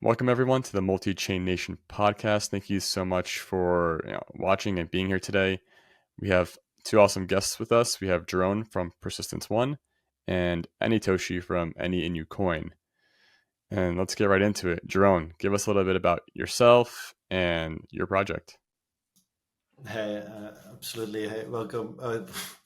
Welcome everyone to the Multichain Nation podcast. Thank you so much for watching and being here today. We have two awesome guests with us. We have Jeroen from Persistence One and Any Toshi from Any Inu coin. And let's get right into it. Jeroen, give us a little bit about yourself and your project. Hey, absolutely. Hey, welcome.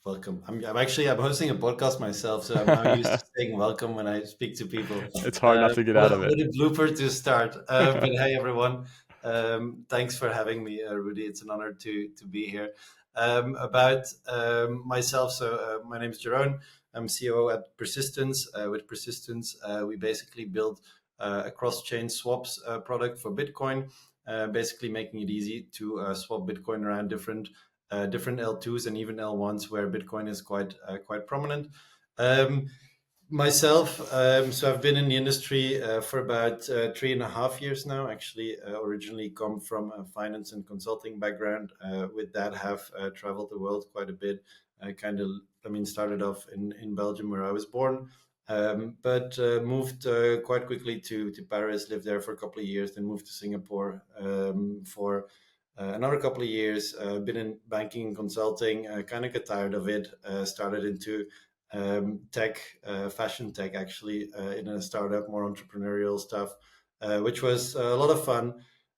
Welcome. I'm hosting a podcast myself, so I'm now used to saying welcome when I speak to people. It's hard not to get out of it. What a blooper to start. But hey, everyone. Thanks for having me, Rudy. It's an honor to be here. About myself. My name is Jeroen. I'm COO at Persistence. With Persistence, we basically build a cross-chain swaps product for Bitcoin, basically making it easy to swap Bitcoin around different L2s and even L1s where Bitcoin is quite prominent. Um, Myself, so I've been in the industry for about 3.5 years now. Actually, originally come from a finance and consulting background. With that, have traveled the world quite a bit. Started off in Belgium where I was born, but moved quite quickly to Paris. Lived there for a couple of years, then moved to Singapore for another couple of years. Been in banking and consulting. Kind of got tired of it. Started into tech, fashion tech, actually, in a startup, more entrepreneurial stuff, which was a lot of fun.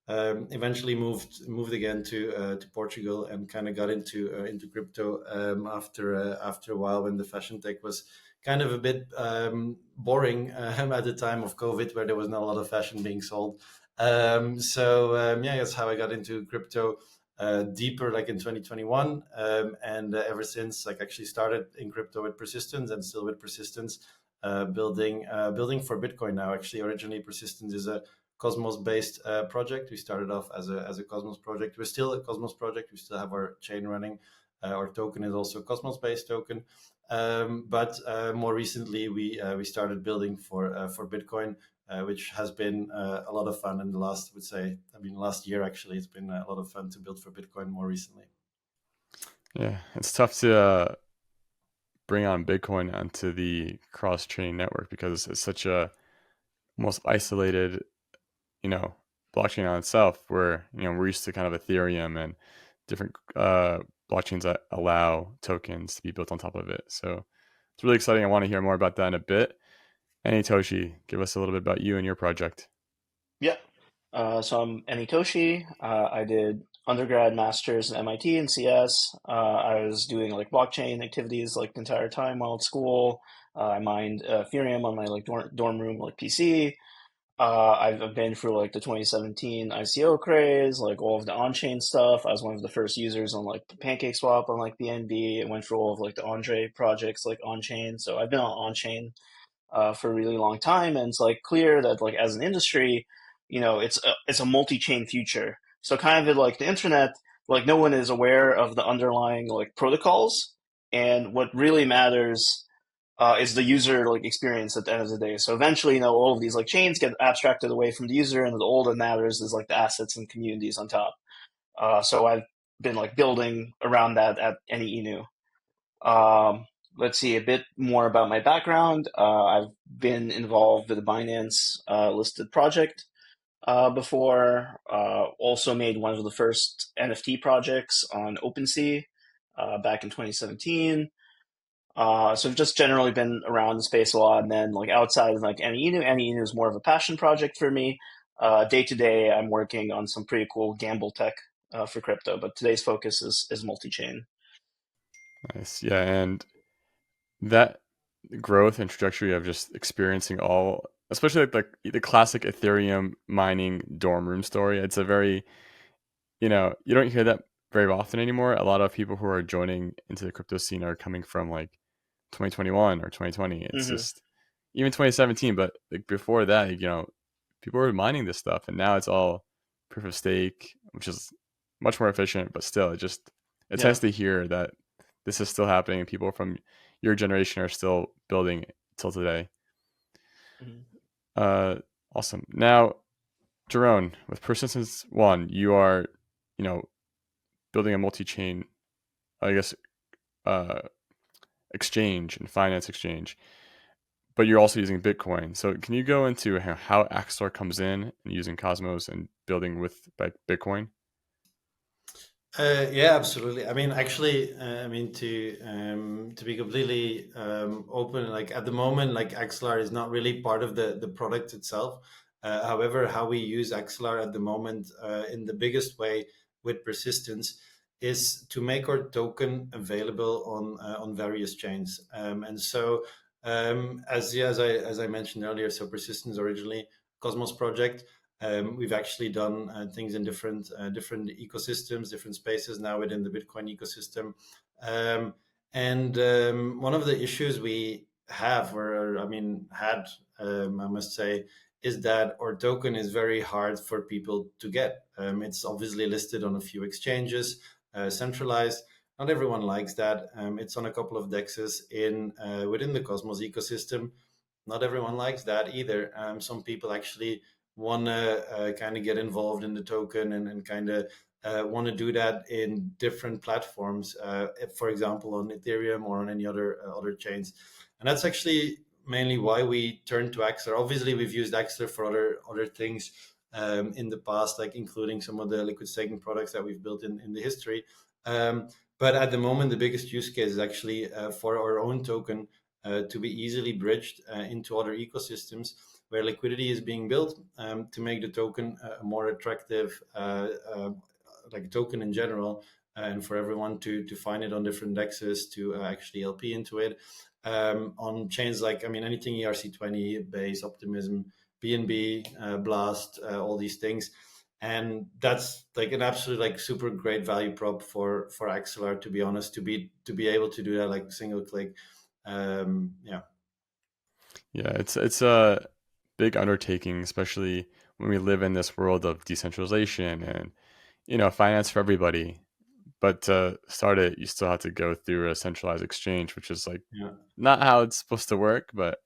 Eventually moved again to Portugal and kind of got into crypto after a while when the fashion tech was kind of a bit boring at the time of COVID, where there was not a lot of fashion being sold. That's how I got into crypto deeper, like in 2021, and ever since, like actually started in crypto with Persistence and still with Persistence, building for Bitcoin now. Actually, originally Persistence is a Cosmos-based project. We started off as a Cosmos project. We're still a Cosmos project. We still have our chain running. Our token is also a Cosmos-based token. But more recently, we started building for Bitcoin, which has been a lot of fun in the last, last year actually. It's been a lot of fun to build for Bitcoin more recently. Yeah, it's tough to bring on Bitcoin onto the cross-chain network because it's such a almost isolated you know, blockchain on itself, where we're used to kind of Ethereum and different blockchains that allow tokens to be built on top of it. So it's really exciting. I want to hear more about that in a bit. Any Toshi, give us a little bit about you and your project. Yeah. So I'm Any Toshi. I did undergrad, master's at MIT and CS. I was doing like blockchain activities like the entire time while at school. I mined Ethereum on my like dorm room like PC. I've been through like the 2017 ICO craze, like all of the on-chain stuff. I was one of the first users on like PancakeSwap on like BNB. I went through all of like the Andre projects like on-chain. So I've been on-chain for a really long time, and it's like clear that like as an industry, it's a multi-chain future. So kind of like the internet, like no one is aware of the underlying like protocols, and what really matters is the user like experience at the end of the day. So eventually, all of these like chains get abstracted away from the user, and all that matters is like the assets and communities on top. So I've been like building around that at Any Inu. Um, let's see a bit more about my background. I've been involved with the Binance listed project before. Also made one of the first NFT projects on OpenSea back in 2017. So I've just generally been around the space a lot. And then like outside of like Any Inu is more of a passion project for me. Day to day, I'm working on some pretty cool gamble tech for crypto, but today's focus is multi-chain. Nice. Yeah. And that growth and trajectory of just experiencing all, especially like the classic Ethereum mining dorm room story, it's a very, you don't hear that very often anymore. A lot of people who are joining into the crypto scene are coming from like 2021 or 2020. It's Hmm. just even 2017, but like before that, people were mining this stuff, and now it's all proof of stake, which is much more efficient. But still, it's Yeah. nice to hear that this is still happening, and people from your generation are still building till today. Hmm. Uh, awesome. Now, Jeroen, with Persistence One, you are, you know, building a multi-chain, I guess, uh, exchange and finance exchange. but you're also using Bitcoin. So can you go into how Axelar comes in and using Cosmos and building with Bitcoin? Yeah, absolutely. I mean, actually, to be completely open, like at the moment, like Axelar is not really part of the product itself. However, how we use Axelar at the moment, in the biggest way with persistence, is to make our token available on various chains. And so, as I mentioned earlier, so persistence originally Cosmos project. We've actually done things in different ecosystems, different spaces now within the Bitcoin ecosystem. And one of the issues we have, or I mean, had, I must say, is that our token is very hard for people to get. It's obviously listed on a few exchanges, centralized. Not everyone likes that. It's on a couple of dexes in within the Cosmos ecosystem. Not everyone likes that either. Some people actually want to kind of get involved in the token and kind of want to do that in different platforms, for example, on Ethereum or on any other chains. And that's actually mainly why we turned to Axelar. Obviously, we've used Axelar for other things in the past, like including some of the liquid staking products that we've built in the history. But at the moment, the biggest use case is actually for our own token to be easily bridged into other ecosystems where liquidity is being built to make the token a more attractive, like token in general, and for everyone to find it on different dexes to actually LP into it on chains like, I mean, anything ERC20, Base, Optimism, BNB, Blast, all these things. And that's like an absolute like super great value prop for Axelar, to be honest, to be able to do that like single click. Yeah. Yeah, it's a big undertaking, especially when we live in this world of decentralization and finance for everybody. But to start it, you still have to go through a centralized exchange, which is like Yeah. not how it's supposed to work, but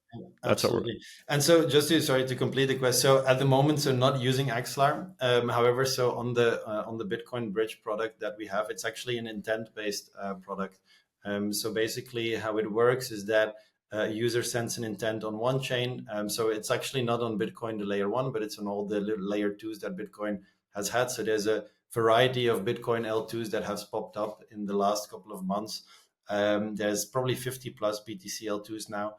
that's what we're. Absolutely. And so just to, sorry, to complete the question. So at the moment, so not using Axelar. However, so on the Bitcoin Bridge product that we have, it's actually an intent-based product. So basically how it works is that a user sends an intent on one chain. So it's actually not on Bitcoin, the layer one, but it's on all the layer twos that Bitcoin has had. So there's a variety of Bitcoin L2s that has popped up in the last couple of months. There's probably 50 plus BTC L2s now.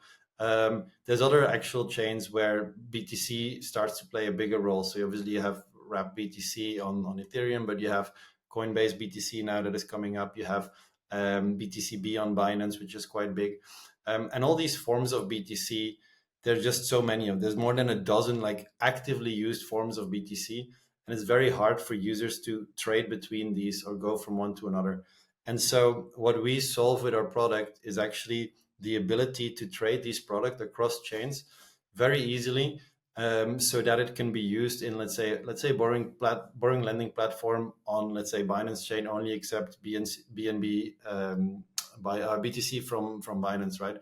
There's other actual chains where BTC starts to play a bigger role. So obviously you have Wrap BTC on Ethereum, but you have Coinbase BTC now that is coming up. You have BTCB on Binance, which is quite big. And all these forms of BTC, there's just so many of them. There's more than a dozen like actively used forms of BTC. And it's very hard for users to trade between these or go from one to another. And so what we solve with our product is actually the ability to trade these products across chains very easily, so that it can be used in let's say borrowing lending platform on, let's say, Binance chain only accept BNB by BTC from Binance, right?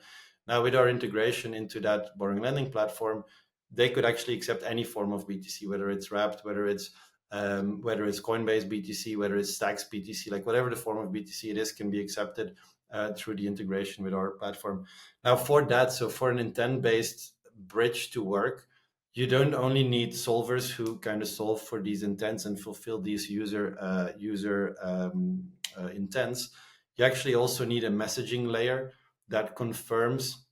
Now with our integration into that borrowing lending platform, they could actually accept any form of BTC, whether it's wrapped, whether it's Coinbase BTC, whether it's Stacks BTC, like whatever the form of BTC it is, can be accepted through the integration with our platform. Now, for that, so for an intent-based bridge to work, you don't only need solvers who kind of solve for these intents and fulfill these user intents. You actually also need a messaging layer that confirms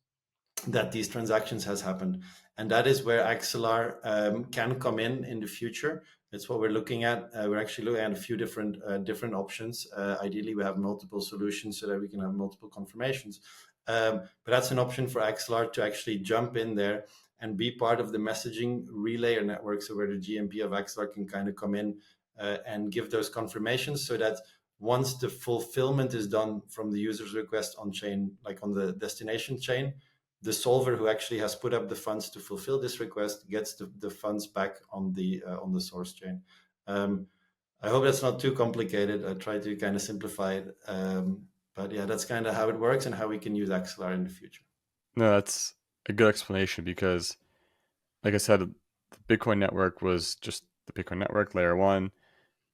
that these transactions has happened, and that is where Axelar can come in the future. That's what we're looking at. We're actually looking at a few different options. Ideally, we have multiple solutions so that we can have multiple confirmations. But that's an option for Axelar to actually jump in there and be part of the messaging relay network, so where the GMP of Axelar can kind of come in and give those confirmations, so that once the fulfillment is done from the user's request on chain, like on the destination chain, the solver who actually has put up the funds to fulfill this request gets the funds back on the source chain. I hope that's not too complicated. I try to kind of simplify it, but yeah, that's kind of how it works and how we can use Axelar in the future. No, that's a good explanation because, like I said, the Bitcoin network was just the Bitcoin network layer one,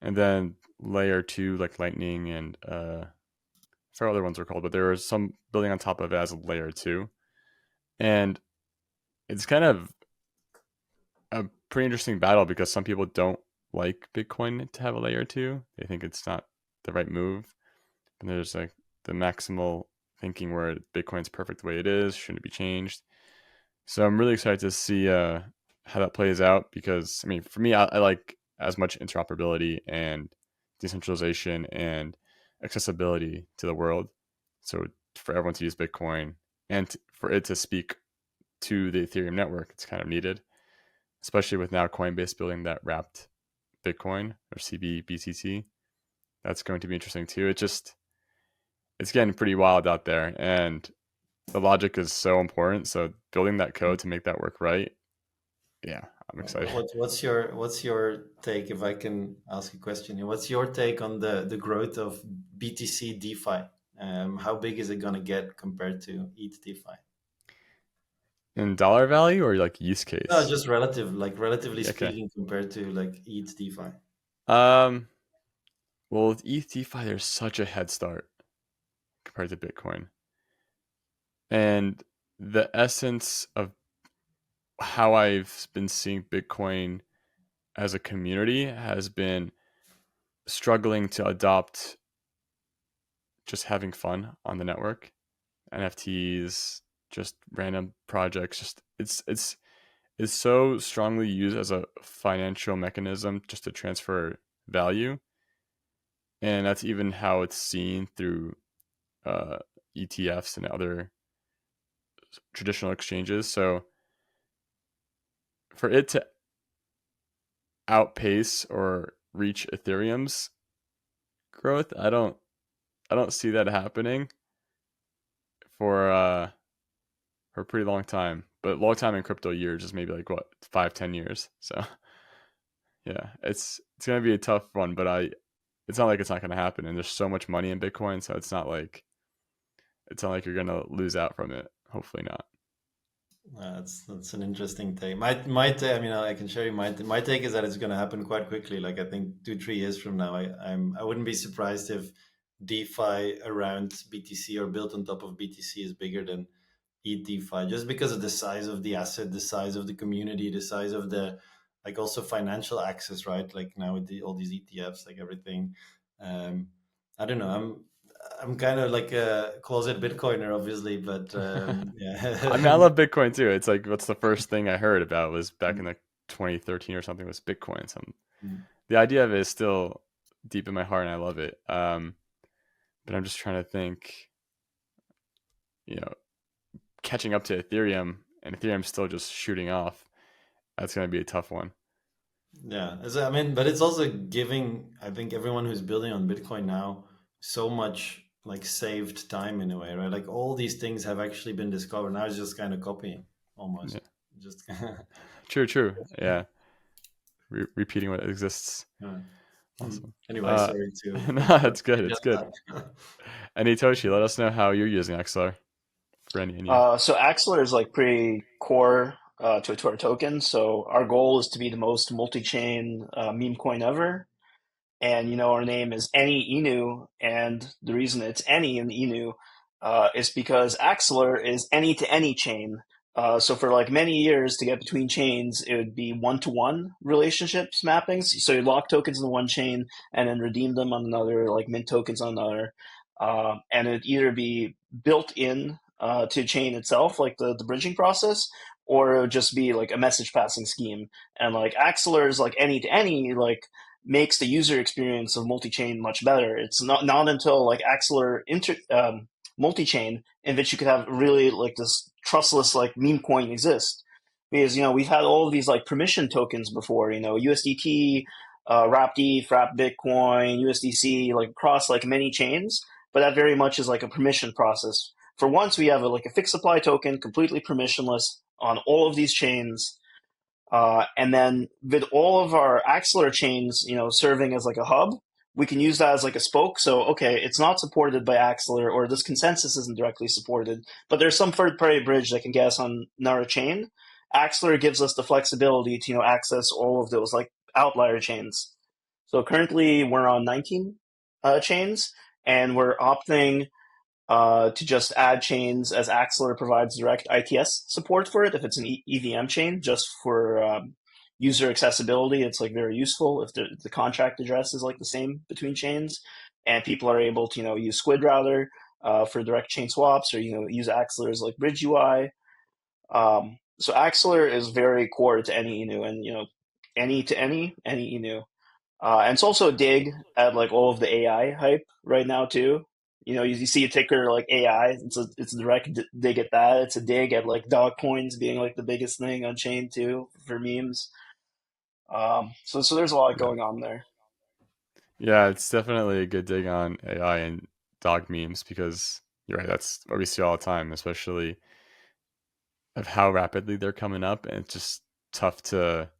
and then layer two, like Lightning and I forgot what other ones were called, but there was some building on top of it as a layer two. And it's kind of a pretty interesting battle because some people don't like Bitcoin to have a layer two. They think it's not the right move. And there's like the maximal thinking where Bitcoin's perfect the way it is, shouldn't be changed. So I'm really excited to see how that plays out because I mean, for me, I like as much interoperability and decentralization and accessibility to the world. So for everyone to use Bitcoin and for it to speak to the Ethereum network, it's kind of needed, especially with now Coinbase building that wrapped Bitcoin or CBBTC. That's going to be interesting too. It's getting pretty wild out there, and the logic is so important. So building that code to make that work right, yeah, I'm excited. What's your take? If I can ask a question here, what's your take on the growth of BTC DeFi? How big is it gonna get compared to ETH DeFi? In dollar value or like use No, case? just relatively Okay. speaking, compared to like ETH DeFi. Um. Well, with ETH DeFi, there's such a head start compared to Bitcoin, and the essence of how I've been seeing Bitcoin as a community has been struggling to adopt just having fun on the network, NFTs, just random projects. Just it's so strongly used as a financial mechanism just to transfer value, and that's even how it's seen through uh, ETFs and other traditional exchanges. So for it to outpace or reach Ethereum's growth, I don't see that happening for for a pretty long time. But long time in crypto years is maybe like what 5-10 years. So yeah, it's gonna be a tough one, but it's not like it's not gonna happen. And there's so much money in Bitcoin, so it's not like you're gonna lose out from it. Hopefully not. That's an interesting take. My take, I mean, I can share you my take is that it's going to happen quite quickly. Like I think 2-3 years from now, I wouldn't be surprised if DeFi around BTC or built on top of BTC is bigger than DeFi, just because of the size of the asset, the size of the community, the size of the like also financial access, right? Like now with all these ETFs, like everything. Um, I don't know. I'm kind of like a closet Bitcoiner, obviously, but I mean, I yeah. love Bitcoin too. It's like what's the first thing I heard about was back in like 2013 or something was Bitcoin. So the idea of it is still deep in my heart, and I love it. But I'm just trying to think, you know, catching up to Ethereum, and Ethereum's still just shooting off. That's going to be a tough one. Yeah, I mean, but it's also giving, I think, everyone who's building on Bitcoin now so much like saved time in a way, right? Like all these things have actually been discovered. Now it's just kind of copying Yeah, almost. Just true, true. Yeah, repeating what exists. yeah. Awesome. Anyway, Uh, sorry to no, interrupt it's good. you It's just good. that. Any Toshi, let us know how you're using Axelar for Any Inu. So Axelar is like pretty core to our token. So our goal is to be the most multi-chain meme coin ever. And our name is Any Inu, and the reason it's Any in Inu is because Axelar is any to any chain. So for like many years to get between chains, it would be one-to-one relationships mappings. So you lock tokens in one chain and then redeem them on another, like mint tokens on another. And it'd either be built in to chain itself, like the bridging process, or it would just be like a message passing scheme. And like Axelar is like any to any, like makes the user experience of multi-chain much better. It's not until like Axelar multi-chain in which you could have really like this trustless like meme coin exist. Because we've had all of these like permission tokens before. USDT, wrapped ETH, wrapped Bitcoin, USDC, like across like many chains. But that very much is like a permission process. For once, we have like a fixed supply token, completely permissionless on all of these chains. And then with all of our Axelar chains, serving as like a hub, we can use that as like a spoke. So, okay, it's not supported by Axelar, or this consensus isn't directly supported, but there's some third-party bridge that can get us on another chain. Axelar gives us the flexibility to, access all of those like outlier chains. So currently we're on 19 chains, and we're opting to just add chains as Axelar provides direct ITS support for it. If it's an EVM chain, just for user accessibility, it's like very useful if the contract address is like the same between chains, and people are able to use Squid Router for direct chain swaps, or use Axelar's like bridge UI. So Axelar is very core to Any Inu, and any to any Inu. And it's also a dig at like all of the AI hype right now too. You see a ticker like AI, it's a direct dig at that. It's a dig at like dog coins being like the biggest thing on chain too for memes. So there's a lot Yeah. going on there. Yeah, it's definitely a good dig on AI and dog memes because you're right. That's what we see all the time, especially of how rapidly they're coming up, and it's just tough to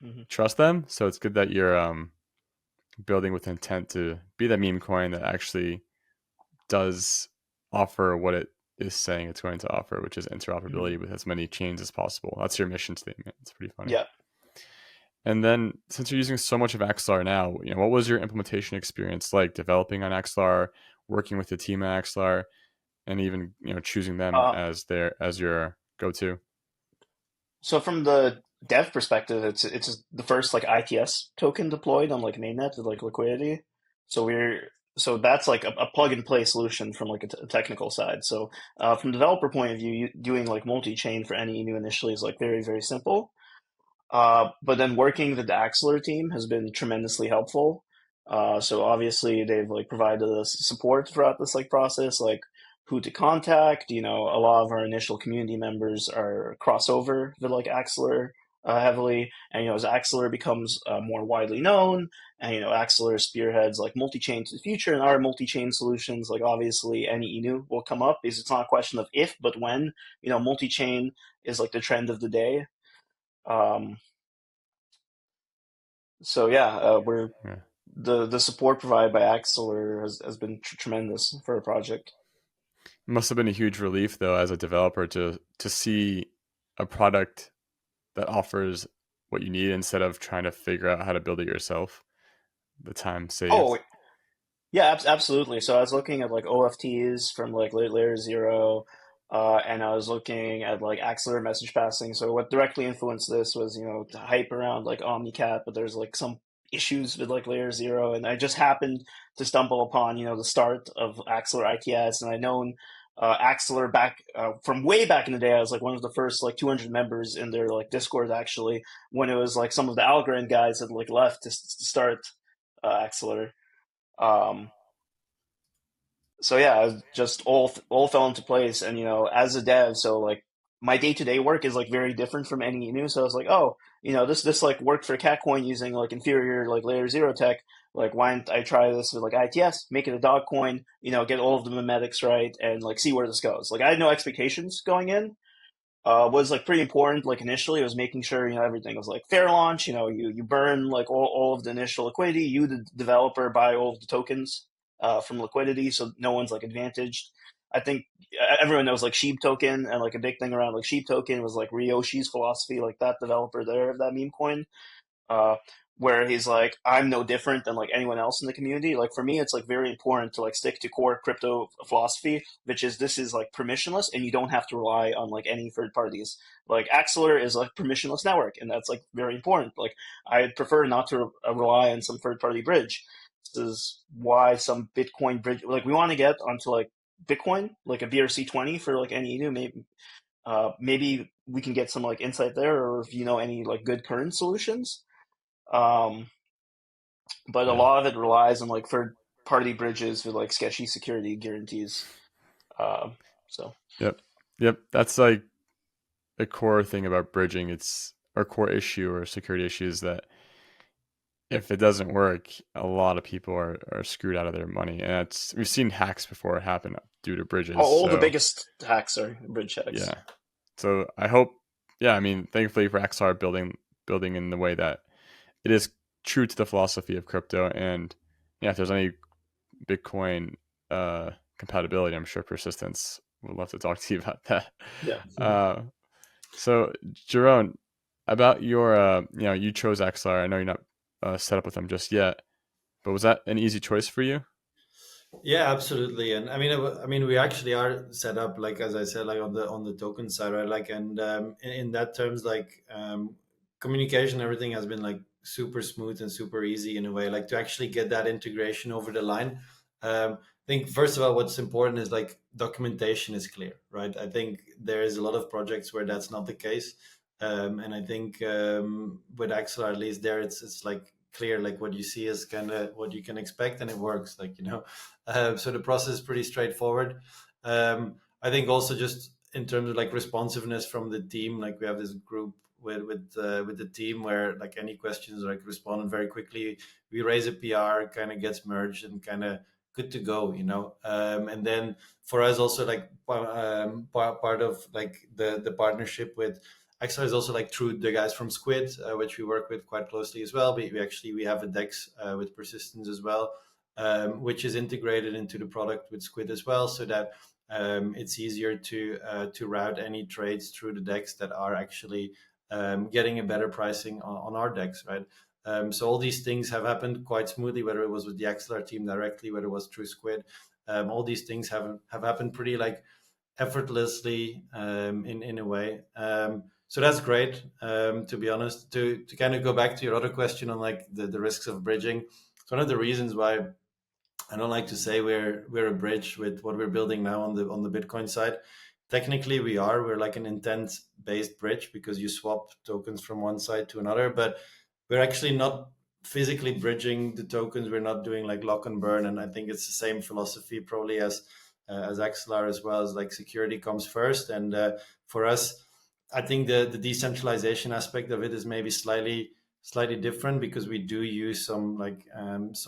Hmm. trust them. So it's good that you're building with intent to be that meme coin that actually does offer what it is saying it's going to offer, which is Hmm. interoperability with as many chains as possible. That's your mission statement. It's pretty funny. Yeah. And then, since you're using so much of Axelar now, what was your implementation experience like developing on Axelar, working with the team at Axelar, and even choosing them Uh, as your go-to? so from the dev perspective, it's the first like ITS token deployed on like mainnet with like liquidity. So we're so that's like a plug and play solution from like a technical side. So from developer point of view, doing like multi-chain for any new initially is like very, very simple. But then working with the Axelar team has been tremendously helpful. So obviously they've like provided us support throughout this like process, like who to contact. A lot of our initial community members are crossover with like Axelar heavily, and as Axelar becomes more widely known, and Axelar spearheads like multi-chain to the future, and our multi-chain solutions, like obviously Any Inu will come up because it's not a question of if, but when. Multi-chain is like the trend of the day. Um, so yeah, we're Yeah. the support provided by Axelar has been tremendous for a project. It must have been a huge relief though as a developer to see a product that offers what you need instead of trying to figure out how to build it yourself. The time Oh saved. yeah, absolutely. So I was looking at like OFTs from like layer zero, and I was looking at like Axelar message passing. So what directly influenced this was the hype around like OmniCat, but there's like some issues with like layer zero, and I just happened to stumble upon the start of Axelar ITS, and I known Axelar back from way back in the day. I was like one of the first like 200 members in their like Discord actually, when it was like some of the Algorand guys had like left to start Axelar. Um, so yeah, it just all fell into place, and as a dev, so like my day to day work is like very different from any new. So I was like, oh, this like worked for Catcoin using like inferior like layer zero tech. Like, why don't I try this with like ITS, make it a dog coin, get all of the memetics right, and like see where this goes. Like I had no expectations going in. Was like pretty important. Like initially, it was making sure everything was like fair launch. You burn like all of the initial liquidity. You, the developer, buy all of the tokens from liquidity, so no one's like advantaged. I think everyone knows like Sheep token, and like a big thing around like Sheep token was like Ryoshi's philosophy, like that developer there of that meme coin, uh, where he's like, I'm no different than like anyone else in the community. Like for me, it's like very important to like stick to core crypto philosophy, which is this is like permissionless, and you don't have to rely on like any third parties. Like Axelar is like permissionless network, and that's like very important. Like I prefer not to rely on some third party bridge. This is why some Bitcoin bridge, like we want to get onto like Bitcoin, like a BRC20 for like any Inu, maybe we can get some like insight there, or if any like good current solutions. Um, but a Yeah. lot of it relies on like third party bridges with like sketchy security guarantees. Um, so Yep. Yep. That's like a core thing about bridging. It's our core issue or security issue is that if it doesn't work, a lot of people are screwed out of their money. And we've seen hacks before happen due to bridges. all the So biggest hacks are bridge hacks. yeah. So I hope, yeah, I mean, thankfully for XR building in the way that it is true to the philosophy of crypto. And yeah, if there's any Bitcoin compatibility, I'm sure persistence would love to talk to you about that. Yeah. Uh, so Jeroen, about your, you chose XR. I know you're not set up with them just yet, but was that an easy choice for you? Yeah, absolutely. And I mean, we actually are set up, like as I said, like on the token side, right? Like, and in that terms, like communication, everything has been like super smooth and super easy in a way. Like to actually get that integration over the line. I think first of all, what's important is like documentation is clear, right? I think there is a lot of projects where that's not the case, and I think with Axelar, at least there, it's like clear, like what you see is kind of what you can expect, and it works, like so the process is pretty straightforward. I think also just in terms of like responsiveness from the team, like we have this group with the team where like any questions like responded very quickly. We raise a PR, kind of gets merged and kind of good to go, and then for us also like part of like the partnership with Axelar is also like through the guys from Squid, which we work with quite closely as well. We have a DEX with persistence as well, which is integrated into the product with Squid as well, so that it's easier to route any trades through the decks that are actually getting a better pricing on our decks, right? So all these things have happened quite smoothly, whether it was with the Axelar team directly, whether it was through Squid. All these things have happened pretty like effortlessly in a way. So that's great. To be honest, to kind of go back to your other question on like the risks of bridging. It's one of the reasons why I don't like to say we're a bridge with what we're building now on the Bitcoin side. Technically, we are. We're like an intent based bridge because you swap tokens from one side to another, but we're actually not physically bridging the tokens. We're not doing like lock and burn, and I think it's the same philosophy probably as Axelar as well. As like security comes first, and for us, I think the decentralization aspect of it is maybe slightly different because we do use some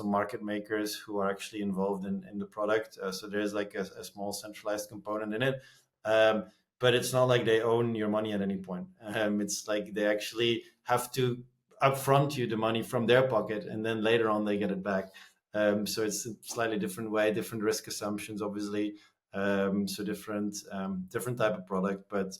market makers who are actually involved in the product. So there's like a small centralized component in it. Um, but it's not like they own your money at any point. It's like they actually have to upfront you the money from their pocket and then later on they get it back. So it's a slightly different way, different risk assumptions, obviously. So different type of product, but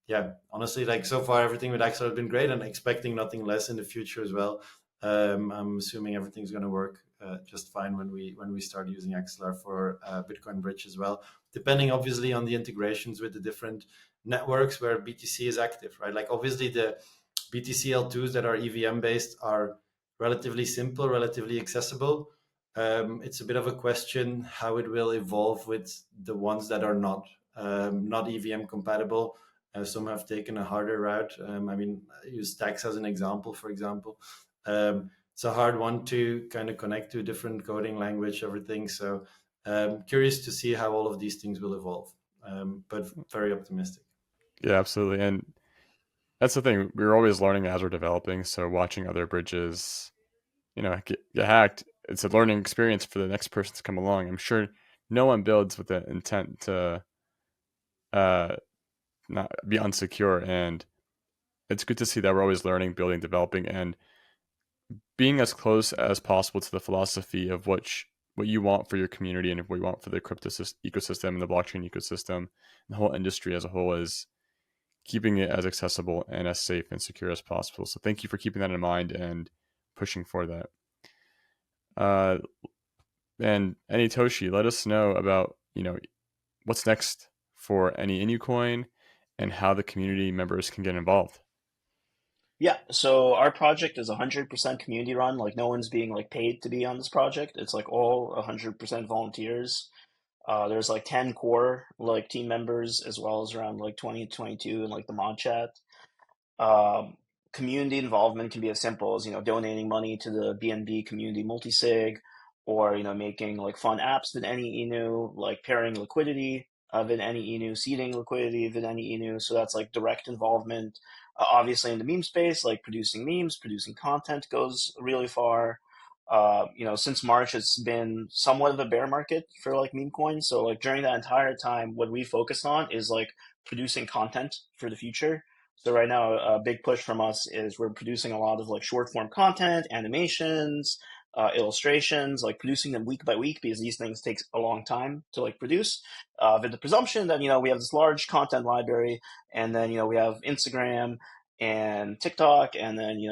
yeah, honestly, like so far everything with Axel has been great, and expecting nothing less in the future as well. I'm assuming everything's going to work just fine when we start using Axelar for Bitcoin Bridge as well. Depending obviously on the integrations with the different networks where BTC is active, right? Like obviously the BTC L2s that are EVM based are relatively simple, relatively accessible. It's a bit of a question how it will evolve with the ones that are not EVM compatible. Some have taken a harder route. I mean, I use Stacks as an example, for example. It's a hard one to kind of connect to a different coding language, everything. So curious to see how all of these things will evolve, but very optimistic. Yeah, absolutely. And that's the thing. We're always learning as we're developing. So watching other bridges, get hacked, it's a learning experience for the next person to come along. I'm sure no one builds with the intent to uh, not be unsecure. And it's good to see that we're always learning, building, developing, and being as close as possible to the philosophy of what you want for your community and what you want for the crypto ecosystem and the blockchain ecosystem and the whole industry as a whole is keeping it as accessible and as safe and secure as possible. So thank you for keeping that in mind and pushing for that. Uh, and Any Toshi, let us know about what's next for Any Inu coin and how the community members can get involved. Yeah, so our project is 100% community run. Like no one's being like paid to be on this project. It's like all 100% volunteers. There's like 10 core like team members as well as around like 20 to 22 in like the mod chat. Um, Community involvement can be as simple as donating money to the BNB community multisig, or making like fun apps with Any Inu, like pairing liquidity with Any Inu, seeding liquidity with Any Inu. So that's like direct involvement. Obviously, in the meme space, like producing memes, producing content goes really far. Since March, it's been somewhat of a bear market for like meme coins. So like during that entire time, what we focused on is like producing content for the future. So right now, a big push from us is we're producing a lot of like short form content, animations, illustrations, like producing them week by week because these things take a long time to like produce. With the presumption that we have this large content library, and then we have Instagram and TikTok, and then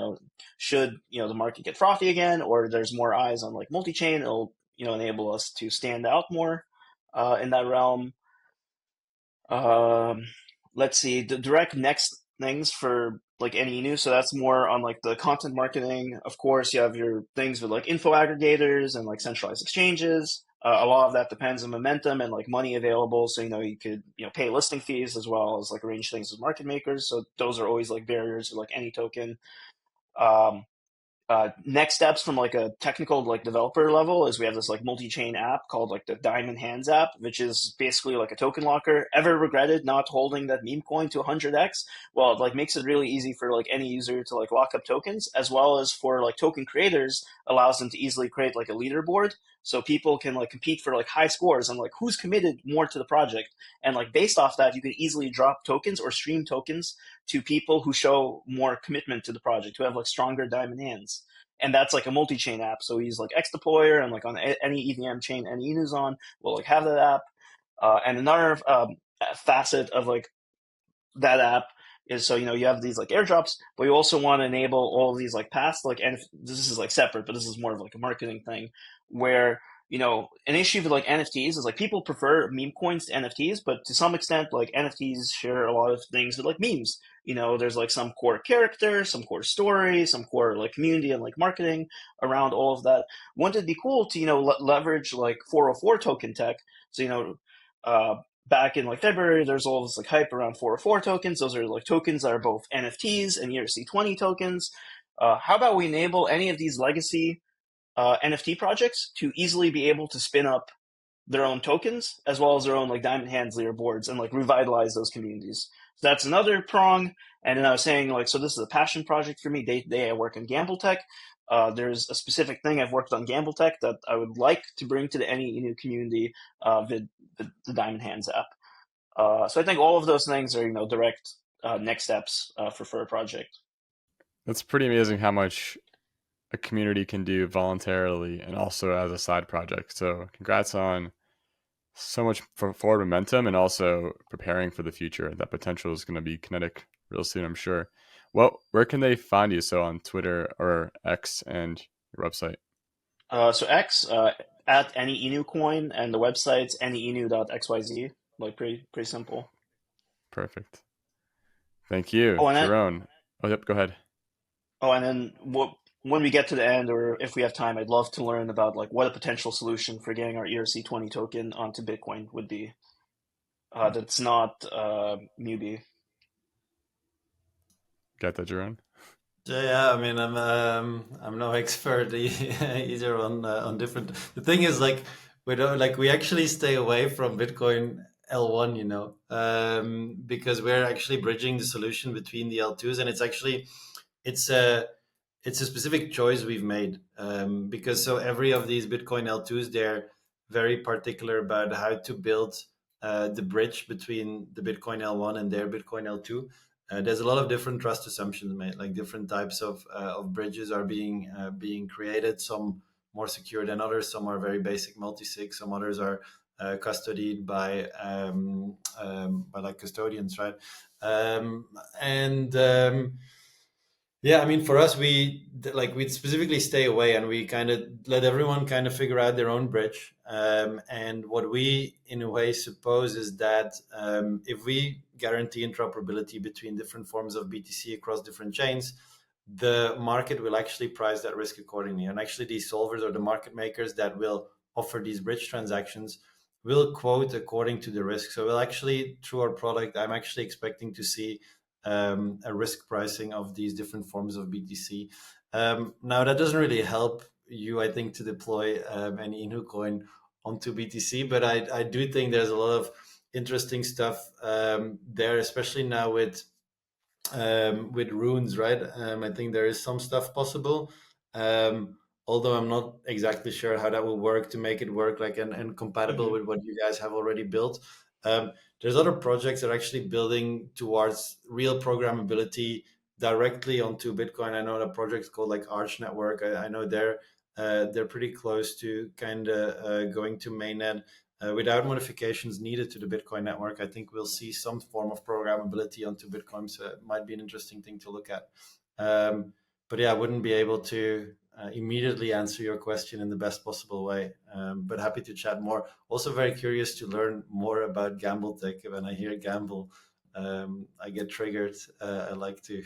should the market get frothy again, or there's more eyes on like multi-chain, it'll enable us to stand out more in that realm. Um, let's see, the direct next things for like Any Inu. So that's more on like the content marketing. Of course, you have your things with like info aggregators and like centralized exchanges. A lot of that depends on momentum and like money available. So, you could, pay listing fees as well as like arrange things with market makers. So those are always like barriers to like any token. Um, Next steps from like a technical like developer level is we have this like multi-chain app called like the Diamond Hands app, which is basically like a token locker. Ever regretted not holding that meme coin to 100x? Well, it like makes it really easy for like any user to like lock up tokens, as well as for like token creators, allows them to easily create like a leaderboard. So people can like compete for like high scores and like who's committed more to the project. And like based off that, you can easily drop tokens or stream tokens to people who show more commitment to the project, who have like stronger diamond hands. And that's like a multi-chain app. So he's like X deployer and like on any EVM chain Any Inu's on, will like have that app. And another facet of like that app is, so you have these like airdrops, but you also want to enable all of these like past like, and this is like separate, but this is more of like a marketing thing where an issue with like NFTs is like people prefer meme coins to NFTs, but to some extent like NFTs share a lot of things with like memes. There's like some core character, some core story, some core like community and like marketing around all of that. Wouldn't it be cool to leverage like 404 token tech? So back in like February, there's all this like hype around 404 tokens. Those are like tokens that are both NFTs and ERC20 tokens. How about we enable any of these legacy NFT projects to easily be able to spin up their own tokens as well as their own like diamond hands leaderboards and like revitalize those communities? So that's another prong. And then I was saying like, so this is a passion project for me. Day to day, I work in Gamble Tech. There's a specific thing I've worked on Gamble Tech that I would like to bring to the Any Inu community with the Diamond Hands app. So I think all of those things are direct next steps for a project. That's pretty amazing how much a community can do voluntarily and also as a side project. So congrats on so much for forward momentum and also preparing for the future. That potential is going to be kinetic real soon, I'm sure. Well, where can they find you? So on Twitter or X and your website? So X at Any Inu coin, and the website's anyinu.xyz. Like pretty simple. Perfect. Thank you, Oh, and then Jeroen. Oh, yep. Go ahead. when we get to the end, or if we have time, I'd love to learn about like what a potential solution for getting our ERC20 token onto Bitcoin would be. That's not Mubi. Got that, Jeroen? Yeah, I mean, I'm no expert either on different. The thing is, like, we don't like we actually stay away from Bitcoin L1, because we're actually bridging the solution between the L2s, and it's a it's a specific choice we've made, because so every of these Bitcoin L2s, they're very particular about how to build the bridge between the Bitcoin L1 and their Bitcoin L2. There's a lot of different trust assumptions made, like different types of bridges are being created. Some more secure than others. Some are very basic multi-sig. Some others are custodied by like custodians, right? And Yeah, I mean, for us, we specifically stay away, and we kind of let everyone kind of figure out their own bridge. And what we, in a way, suppose is that if we guarantee interoperability between different forms of BTC across different chains, the market will actually price that risk accordingly. And actually, these solvers or the market makers that will offer these bridge transactions will quote according to the risk. So we'll actually, through our product, I'm actually expecting to see a risk pricing of these different forms of BTC. Now, that doesn't really help you, I think, to deploy Any Inu coin onto BTC, but I do think there's a lot of interesting stuff there, especially now with runes, right? I think there is some stuff possible. Although I'm not exactly sure how that will work to make it work like and compatible with what you guys have already built. There's other projects that are actually building towards real programmability directly onto Bitcoin. I know a project called like Arch Network. I know they're pretty close to kind of going to mainnet without modifications needed to the Bitcoin network. I think we'll see some form of programmability onto Bitcoin, so it might be an interesting thing to look at. But yeah, I wouldn't be able to immediately answer your question in the best possible way. But happy to chat more. Also very curious to learn more about gamble tech. When I hear gamble, I get triggered. I like to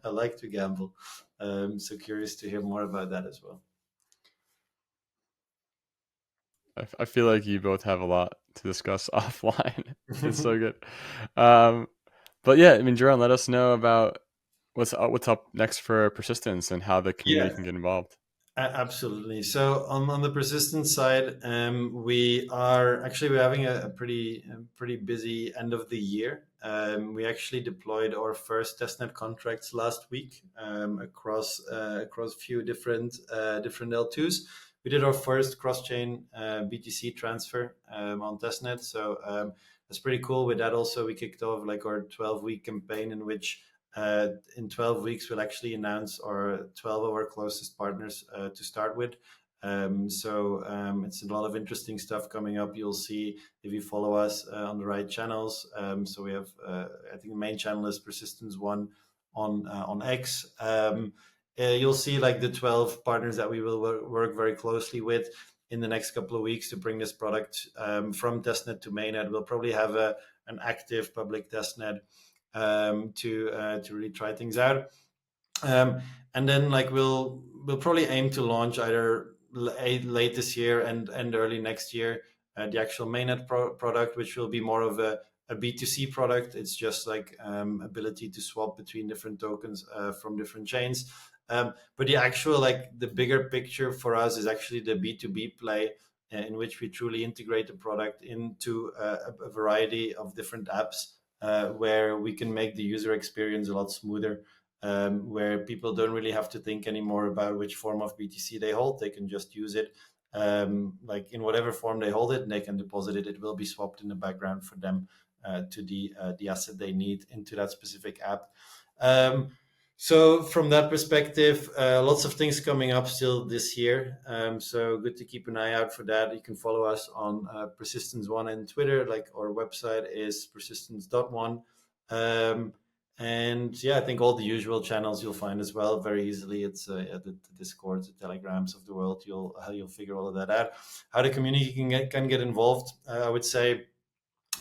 I like to gamble. So curious to hear more about that as well. I feel like you both have a lot to discuss offline. It's so good. But yeah, I mean, Jeroen, let us know about what's up next for persistence and how the community Yeah, can get involved. absolutely. So on the persistence side, we're having a pretty busy end of the year. We actually deployed our first testnet contracts last week across a few different L2s. We did our first cross-chain BTC transfer on testnet, so that's pretty cool. With that, also we kicked off like our 12-week campaign in which in 12 weeks, we'll actually announce our 12 of our closest partners to start with. It's a lot of interesting stuff coming up. You'll see if you follow us on the right channels. So we have, I think the main channel is Persistence One on X. You'll see like the 12 partners that we will work very closely with in the next couple of weeks to bring this product from testnet to mainnet. We'll probably have an active public testnet to really try things out. And then like we'll probably aim to launch either late this year and early next year the actual mainnet product, which will be more of a B2C product. It's just like ability to swap between different tokens from different chains. But the actual like the bigger picture for us is actually the B2B play, in which we truly integrate the product into a variety of different apps where we can make the user experience a lot smoother, where people don't really have to think anymore about which form of BTC they hold. They can just use it like in whatever form they hold it, and they can deposit it. It will be swapped in the background for them to the asset they need into that specific app. So from that perspective, lots of things coming up still this year. So good to keep an eye out for that. You can follow us on Persistence One and Twitter. Like our website is persistence.one. And yeah, I think all the usual channels you'll find as well very easily. It's the Discords, the Telegrams of the world. You'll figure all of that out. How the community can get involved. I would say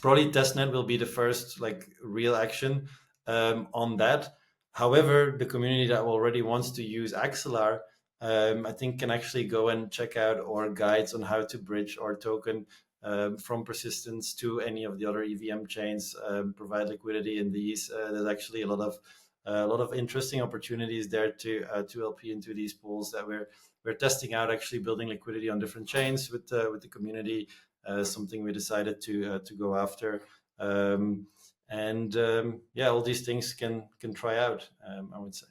probably testnet will be the first like real action on that. However, the community that already wants to use Axelar, I think can actually go and check out our guides on how to bridge our token from persistence to any of the other EVM chains, provide liquidity in these. There's actually a lot of interesting opportunities there to LP into these pools that we're testing out. Actually, building liquidity on different chains with the community, something we decided to go after. Yeah, all these things can try out. I would say.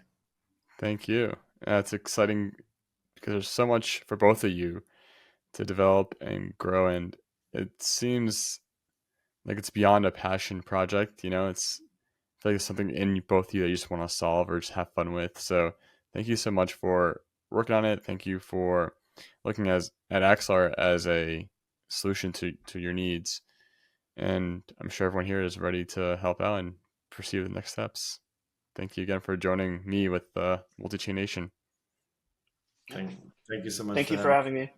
Thank you. That's exciting because there's so much for both of you to develop and grow, and it seems like it's beyond a passion project. You know, I feel like it's something in both of you that you just want to solve or just have fun with. So thank you so much for working on it. Thank you for looking at Axelar as a solution to your needs. And I'm sure everyone here is ready to help out and proceed with the next steps. Thank you again for joining me with Multichain Nation. Thank you so much. Thank you for having me.